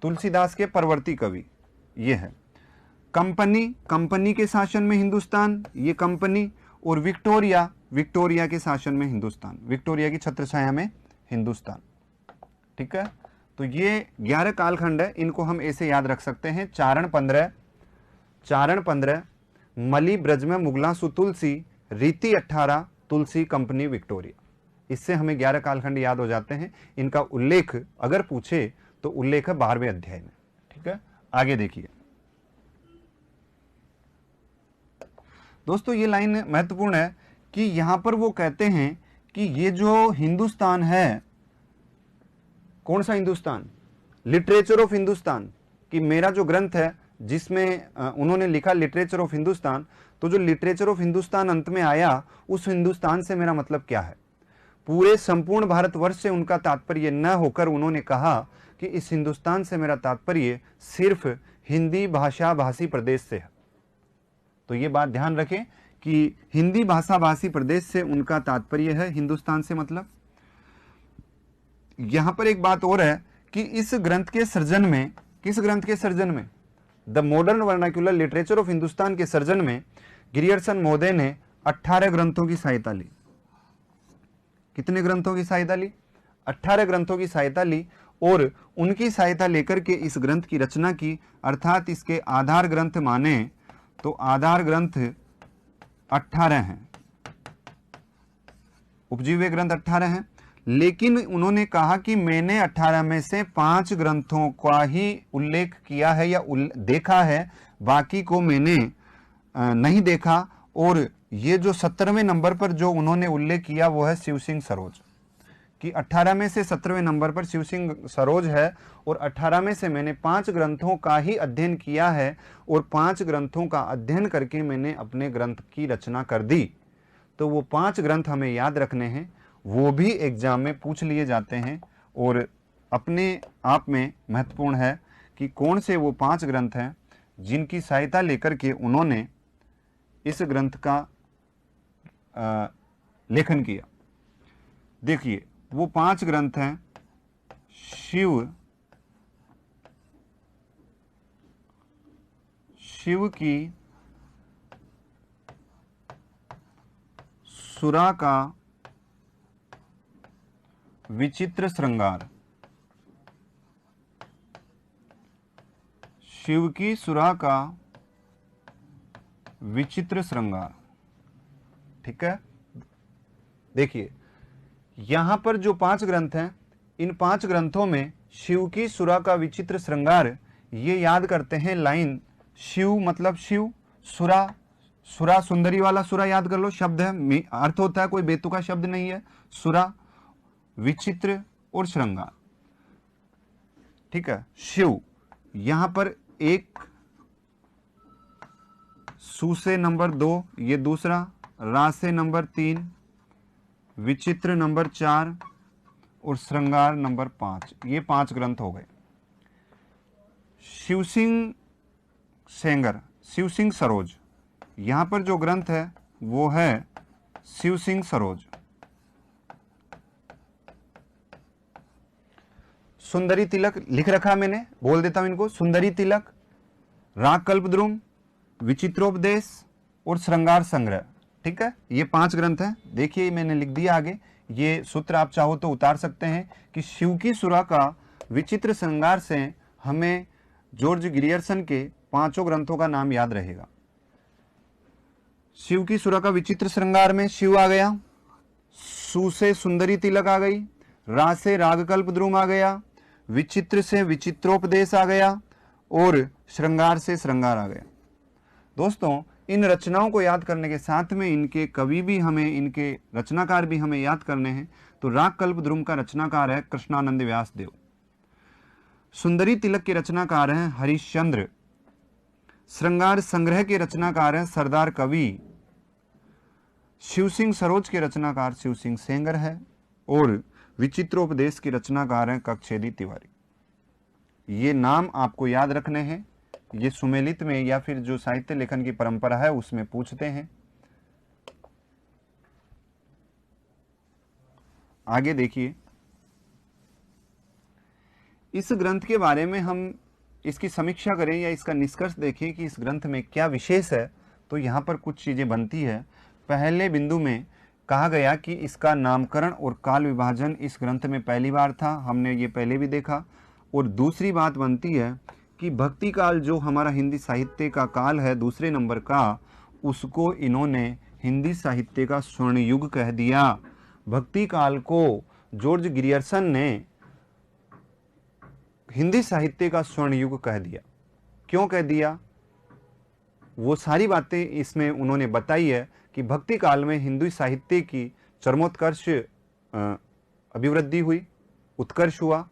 तुलसीदास के परवर्ती कवि ये है। कंपनी, कंपनी के शासन में हिंदुस्तान, ये कंपनी, और विक्टोरिया, विक्टोरिया के शासन में हिंदुस्तान, विक्टोरिया की छत्रछाया में हिंदुस्तान। ठीक है, तो ये 11 कालखंड है, इनको हम ऐसे याद रख सकते हैं। चारण 15, चारण 15, मली ब्रज में मुगला सु तुलसी, रीति 18, तुलसी कंपनी विक्टोरिया। इससे हमें 11 कालखंड याद हो जाते हैं। इनका उल्लेख अगर पूछे तो उल्लेख है 12वें अध्याय में। ठीक है, आगे देखिए दोस्तों, ये लाइन महत्वपूर्ण है कि यहां पर वो कहते हैं कि ये जो हिंदुस्तान है, कौन सा हिंदुस्तान, लिटरेचर ऑफ हिंदुस्तान, कि मेरा जो ग्रंथ है जिसमें उन्होंने लिखा लिटरेचर ऑफ हिंदुस्तान, तो जो लिटरेचर ऑफ हिंदुस्तान अंत में आया, उस हिंदुस्तान से मेरा मतलब क्या है। पूरे संपूर्ण भारतवर्ष से उनका तात्पर्य न होकर उन्होंने कहा कि इस हिंदुस्तान से मेरा तात्पर्य सिर्फ हिंदी भाषा भाषी प्रदेश से है। तो ये बात ध्यान रखें कि हिंदी भाषा भाषी प्रदेश से उनका तात्पर्य है, हिंदुस्तान से मतलब। यहां पर एक बात और है कि इस ग्रंथ के सर्जन में, किस ग्रंथ के सर्जन में, the modern vernacular literature of Hindustan के सर्जन में ग्रियर्सन महोदय ने 18 ग्रंथों की सहायता ली। कितने ग्रंथों की सहायता ली? 18 ग्रंथों की सहायता ली, और उनकी सहायता लेकर के इस ग्रंथ की रचना की। अर्थात इसके आधार ग्रंथ माने तो आधार ग्रंथ 18 हैं, उपजीव्य ग्रंथ 18 हैं, लेकिन उन्होंने कहा कि मैंने 18 में से 5 ग्रंथों का ही उल्लेख किया है या देखा है, बाकी को मैंने नहीं देखा। और ये जो 17वें नंबर पर जो उन्होंने उल्लेख किया वो है शिव सिंह सरोज, कि 18 में से 17वें नंबर पर शिव सिंह सरोज है, और 18 में से मैंने 5 ग्रंथों का ही अध्ययन किया है, और 5 ग्रंथों का अध्ययन करके मैंने अपने ग्रंथ की रचना कर दी। तो वो 5 ग्रंथ हमें याद रखने हैं, वो भी एग्जाम में पूछ लिए जाते हैं, और अपने आप में महत्वपूर्ण है कि कौन से वो 5 ग्रंथ हैं जिनकी सहायता लेकर के उन्होंने इस ग्रंथ का लेखन किया। देखिए वो 5 ग्रंथ हैं, शिव की सुरा का विचित्र श्रृंगार, शिव की सुरा का विचित्र श्रृंगार। ठीक है, देखिए यहां पर जो 5 ग्रंथ हैं, इन 5 ग्रंथों में शिव की सुरा का विचित्र श्रृंगार, ये याद करते हैं लाइन, शिव मतलब शिव, सुरा, सुरा सुंदरी वाला सुरा याद कर लो, शब्द है, अर्थ होता है, कोई बेतुका शब्द नहीं है, सुरा, विचित्र और श्रृंगार। ठीक है, शिव, यहां पर एक, सु से नंबर 2 ये दूसरा, रा से नंबर 3, विचित्र नंबर 4 और श्रृंगार नंबर 5, ये 5 ग्रंथ हो गए। शिव सिंह सेंगर, शिव सिंह सरोज, यहां पर जो ग्रंथ है वो है शिव सिंह सरोज। सुंदरी तिलक लिख रखा मैंने, बोल देता हूं इनको, सुंदरी तिलक, राग कल्पद्रुम, विचित्रोपदेश और श्रृंगार संग्रह। ठीक है, ये 5 ग्रंथ हैं। देखिए मैंने लिख दिया आगे, ये सूत्र आप चाहो तो उतार सकते हैं कि शिव की सुरा का विचित्र श्रृंगार से हमें जॉर्ज ग्रियर्सन के 5 ग्रंथों का नाम याद रहेगा। शिव की सुरा का विचित्र श्रृंगार में शिव आ गया, सु से सुंदरी तिलक आ गई, रा से रागकल्पद्रुम आ गया, विचित्र से विचित्रोपदेश आ गया, और श्रृंगार से श्रृंगार आ गया। दोस्तों इन रचनाओं को याद करने के साथ में इनके कवि भी हमें, इनके रचनाकार भी हमें याद करने हैं। तो राग कल्पद्रुम का रचनाकार है कृष्णानंद व्यास देव, सुंदरी तिलक के रचनाकार हैं हरिश्चंद्र, श्रृंगार संग्रह के रचनाकार हैं सरदार कवि, शिव सिंह सरोज के रचनाकार शिव सिंह सेंगर है, और विचित्रोपदेश के रचनाकार हैं कक्षेदी तिवारी। ये नाम आपको याद रखने हैं, ये सुमेलित में या फिर जो साहित्य लेखन की परंपरा है उसमें पूछते हैं। आगे देखिए, इस ग्रंथ के बारे में हम इसकी समीक्षा करें या इसका निष्कर्ष देखें कि इस ग्रंथ में क्या विशेष है, तो यहाँ पर कुछ चीज़ें बनती है। पहले बिंदु में कहा गया कि इसका नामकरण और काल विभाजन इस ग्रंथ में पहली बार था, हमने ये पहले भी देखा। और दूसरी बात बनती है कि भक्ति काल जो हमारा हिंदी साहित्य का काल है दूसरे नंबर का, उसको इन्होंने हिंदी साहित्य का स्वर्ण युग कह दिया। भक्ति काल को जॉर्ज ग्रियर्सन ने हिंदी साहित्य का स्वर्ण युग कह दिया। क्यों कह दिया, वो सारी बातें इसमें उन्होंने बताई है कि भक्ति काल में हिंदी साहित्य की चरमोत्कर्ष अभिवृद्धि हुई, उत्कर्ष हुआ।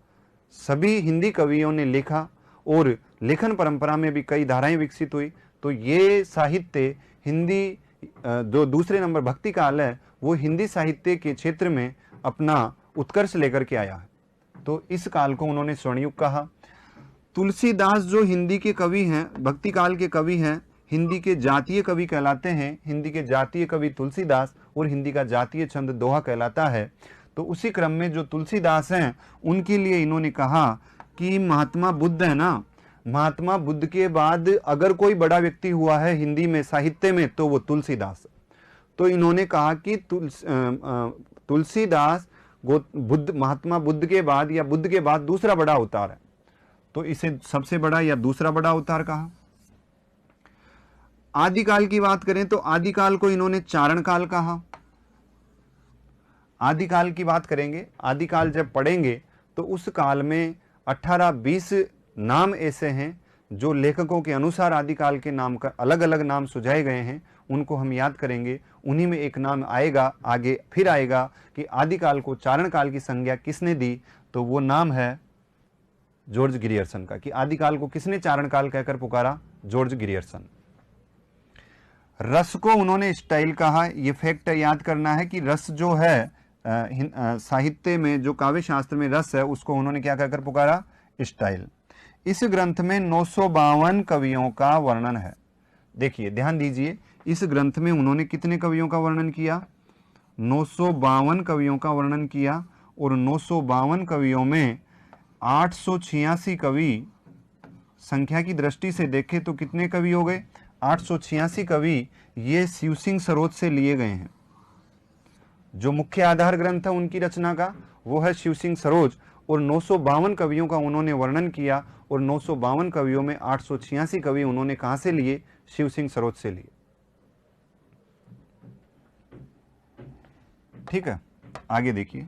सभी हिंदी कवियों ने लिखा और लेखन परंपरा में भी कई धाराएं विकसित हुई। तो ये साहित्य हिंदी जो दूसरे नंबर भक्ति काल है वो हिंदी साहित्य के क्षेत्र में अपना उत्कर्ष लेकर के आया है। तो इस काल को उन्होंने स्वर्णयुग कहा। तुलसीदास जो हिंदी के कवि हैं, भक्ति काल के कवि हैं, हिंदी के जातीय कवि कहलाते हैं। हिंदी के जातीय कवि तुलसीदास और हिंदी का जातीय छंद दोहा कहलाता है। तो उसी क्रम में जो तुलसीदास हैं उनके लिए इन्होंने कहा कि महात्मा बुद्ध है ना, महात्मा बुद्ध के बाद अगर कोई बड़ा व्यक्ति हुआ है हिंदी में साहित्य में तो वो तुलसीदास। तो इन्होंने कहा कि तुलसीदास बुद्ध, महात्मा बुद्ध के बाद या बुद्ध के बाद दूसरा बड़ा अवतार है, तो इसे सबसे बड़ा या दूसरा बड़ा अवतार कहा। आदिकाल की बात करें तो आदिकाल को इन्होंने चारण काल कहा। आदिकाल की बात करेंगे, आदिकाल जब पढ़ेंगे तो उस काल में 18-20 नाम ऐसे हैं जो लेखकों के अनुसार आदिकाल के नाम का अलग अलग नाम सुझाए गए हैं, उनको हम याद करेंगे। उन्हीं में एक नाम आएगा, आगे फिर आएगा कि आदिकाल को चारण काल की संज्ञा किसने दी, तो वो नाम है जॉर्ज ग्रियर्सन का। कि आदिकाल को किसने चारण काल कहकर पुकारा, जॉर्ज ग्रियर्सन। रस को उन्होंने स्टाइल कहा। ये फैक्ट याद करना है कि रस जो है साहित्य में, जो काव्य शास्त्र में रस है, उसको उन्होंने क्या कहकर पुकारा, स्टाइल। इस ग्रंथ में 952 कवियों का वर्णन है। देखिए ध्यान दीजिए, इस ग्रंथ में उन्होंने कितने कवियों का वर्णन किया, 952 कवियों का वर्णन किया। और 952 कवियों में 886 कवि, संख्या की दृष्टि से देखें तो कितने कवि हो गए, 886 कवि ये शिव सिंह सरोज से लिए गए हैं। जो मुख्य आधार ग्रंथ है उनकी रचना का वो है शिव सिंह सरोज। और 952 कवियों का उन्होंने वर्णन किया। और 952 कवियों में 886 कवि उन्होंने कहां से लिए, शिव सिंह सरोज से लिए। ठीक है, आगे देखिए।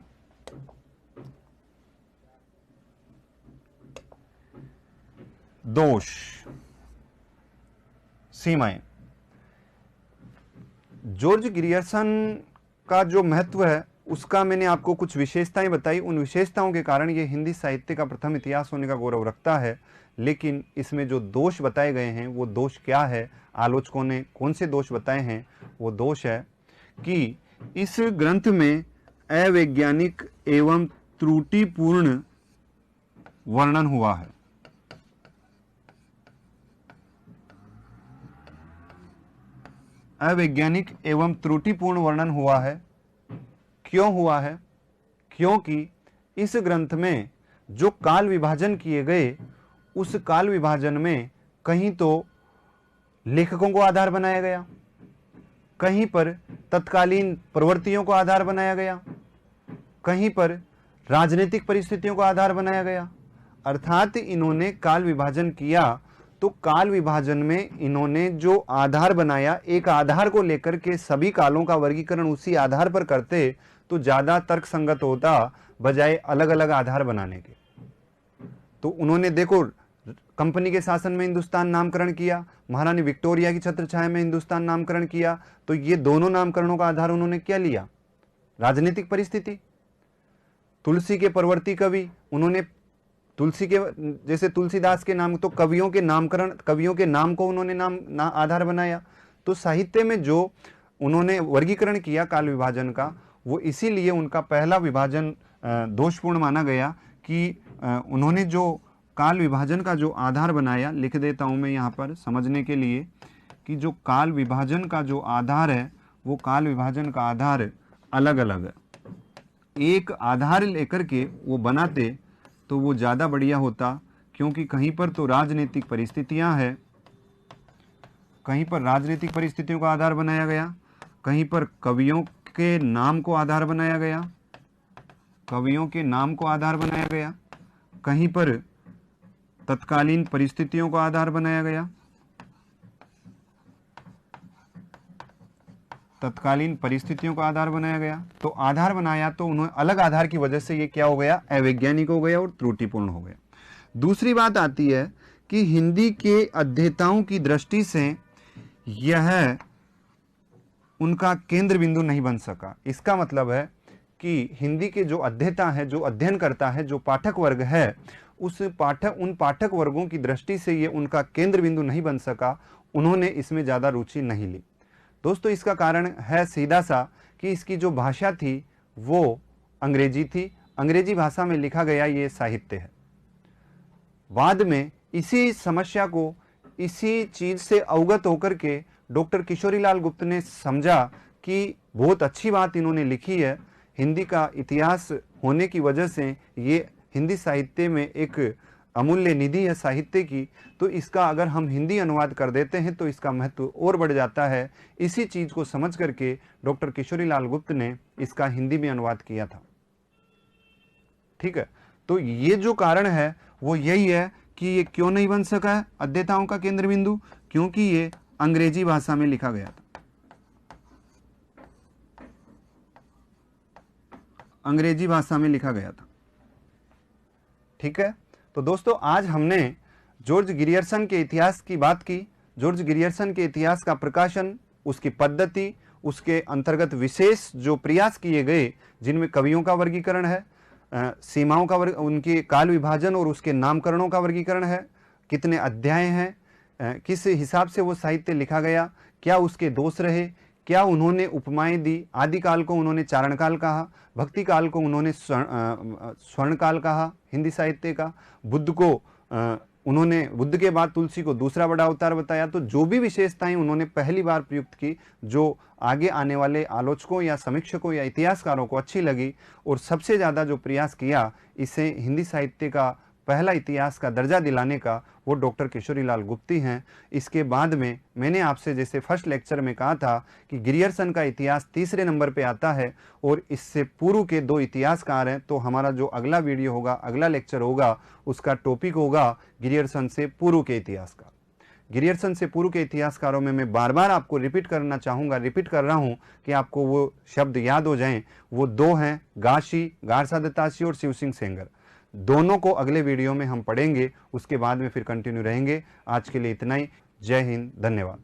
दोष, सीमाएं। जॉर्ज ग्रियर्सन का जो महत्व है उसका मैंने आपको कुछ विशेषताएं बताई। उन विशेषताओं के कारण ये हिंदी साहित्य का प्रथम इतिहास होने का गौरव रखता है। लेकिन इसमें जो दोष बताए गए हैं वो दोष क्या है, आलोचकों ने कौन से दोष बताए हैं, वो दोष है कि इस ग्रंथ में अवैज्ञानिक एवं त्रुटिपूर्ण वर्णन हुआ है। अवैज्ञानिक एवं त्रुटिपूर्ण वर्णन हुआ है। क्यों हुआ है, क्योंकि इस ग्रंथ में जो काल विभाजन किए गए उस काल विभाजन में कहीं तो लेखकों को आधार बनाया गया, कहीं पर तत्कालीन प्रवृत्तियों को आधार बनाया गया, कहीं पर राजनीतिक परिस्थितियों को आधार बनाया गया। अर्थात इन्होंने काल विभाजन किया तो काल विभाजन में इन्होंने जो आधार बनाया, एक आधार को लेकर के सभी कालों का वर्गीकरण उसी आधार पर करते तो ज्यादा तर्कसंगत होता बजाय अलग अलग आधार बनाने के। तो उन्होंने देखो कंपनी के शासन में हिंदुस्तान नामकरण किया, महारानी विक्टोरिया की छत्रछाया में हिंदुस्तान नामकरण किया, तो ये दोनों नामकरणों का आधार उन्होंने क्या लिया, राजनीतिक परिस्थिति। तुलसी के परवर्ती कवि, उन्होंने तुलसी के जैसे तुलसीदास के नाम, तो कवियों के नामकरण, कवियों के नाम को उन्होंने आधार बनाया। तो साहित्य में जो उन्होंने वर्गीकरण किया काल विभाजन का, वो इसीलिए उनका पहला विभाजन दोषपूर्ण माना गया कि उन्होंने जो काल विभाजन का जो आधार बनाया, लिख देता हूं मैं यहाँ पर समझने के लिए, कि जो काल विभाजन का जो आधार है वो काल विभाजन का आधार अलग अलग है। एक आधार लेकर के वो बनाते तो वो ज़्यादा बढ़िया होता क्योंकि कहीं पर तो राजनीतिक परिस्थितियां है, कहीं पर राजनीतिक परिस्थितियों का आधार बनाया गया, कहीं पर कवियों के नाम को आधार बनाया गया, कवियों के नाम को आधार बनाया गया, कहीं पर तत्कालीन परिस्थितियों को आधार बनाया गया, तत्कालीन परिस्थितियों का आधार बनाया गया। तो आधार बनाया तो उन्होंने अलग आधार की वजह से ये क्या हो गया, अवैज्ञानिक हो गया और त्रुटिपूर्ण हो गया। दूसरी बात आती है कि हिंदी के अध्येताओं की दृष्टि से यह उनका केंद्र बिंदु नहीं बन सका। इसका मतलब है कि हिंदी के जो अध्येता है, जो अध्ययन करता है, जो पाठक वर्ग है, उन पाठक वर्गों की दृष्टि से ये उनका केंद्र बिंदु नहीं बन सका, उन्होंने इसमें ज़्यादा रुचि नहीं ली। दोस्तों इसका कारण है सीधा सा कि इसकी जो भाषा थी वो अंग्रेजी थी, अंग्रेजी भाषा में लिखा गया ये साहित्य है। बाद में इसी समस्या को, इसी चीज से अवगत होकर के डॉक्टर किशोरीलाल गुप्त ने समझा कि बहुत अच्छी बात इन्होंने लिखी है, हिंदी का इतिहास होने की वजह से ये हिंदी साहित्य में एक अमूल्य निधि है साहित्य की, तो इसका अगर हम हिंदी अनुवाद कर देते हैं तो इसका महत्व और बढ़ जाता है। इसी चीज को समझ करके डॉक्टर किशोरीलाल गुप्त ने इसका हिंदी में अनुवाद किया था। ठीक है, तो ये जो कारण है वो यही है कि ये क्यों नहीं बन सका है अध्येताओं का केंद्र बिंदु, क्योंकि ये अंग्रेजी भाषा में लिखा गया था, अंग्रेजी भाषा में लिखा गया था। ठीक है, तो दोस्तों आज हमने जॉर्ज गिरियर्सन के इतिहास की बात की। जॉर्ज गिरियर्सन के इतिहास का प्रकाशन, उसकी पद्धति, उसके अंतर्गत विशेष जो प्रयास किए गए, जिनमें कवियों का वर्गीकरण है, सीमाओं का उनके काल विभाजन और उसके नामकरणों का वर्गीकरण है, कितने अध्याय हैं, किस हिसाब से वो साहित्य लिखा गया, क्या उसके दोष रहे, क्या उन्होंने उपमाएं दी, आदिकाल को उन्होंने चारण काल कहा, भक्ति काल को उन्होंने स्वर्ण काल कहा हिंदी साहित्य का, बुद्ध को उन्होंने, बुद्ध के बाद तुलसी को दूसरा बड़ा अवतार बताया। तो जो भी विशेषताएं उन्होंने पहली बार प्रयुक्त की, जो आगे आने वाले आलोचकों या समीक्षकों या इतिहासकारों को अच्छी लगी, और सबसे ज़्यादा जो प्रयास किया इसे हिंदी साहित्य का पहला इतिहास का दर्जा दिलाने का, वो डॉक्टर किशोरीलाल गुप्त हैं। इसके बाद में मैंने आपसे जैसे फर्स्ट लेक्चर में कहा था कि गिरियर्सन का इतिहास तीसरे नंबर पे आता है और इससे पूर्व के दो इतिहासकार हैं। तो हमारा जो अगला वीडियो होगा, अगला लेक्चर होगा, उसका टॉपिक होगा गिरियर्सन से पूर्व के इतिहास का। गिरियर्सन से पूर्व के इतिहासकारों में मैं बार बार आपको रिपीट करना चाहूँगा, रिपीट कर रहा हूँ कि आपको वो शब्द याद हो जाएं। वो दो हैं, गाशी, गारसा दत्तासी और शिव सिंह सेंगर। दोनों को अगले वीडियो में हम पढ़ेंगे, उसके बाद में फिर कंटिन्यू रहेंगे। आज के लिए इतना ही। जय हिंद, धन्यवाद।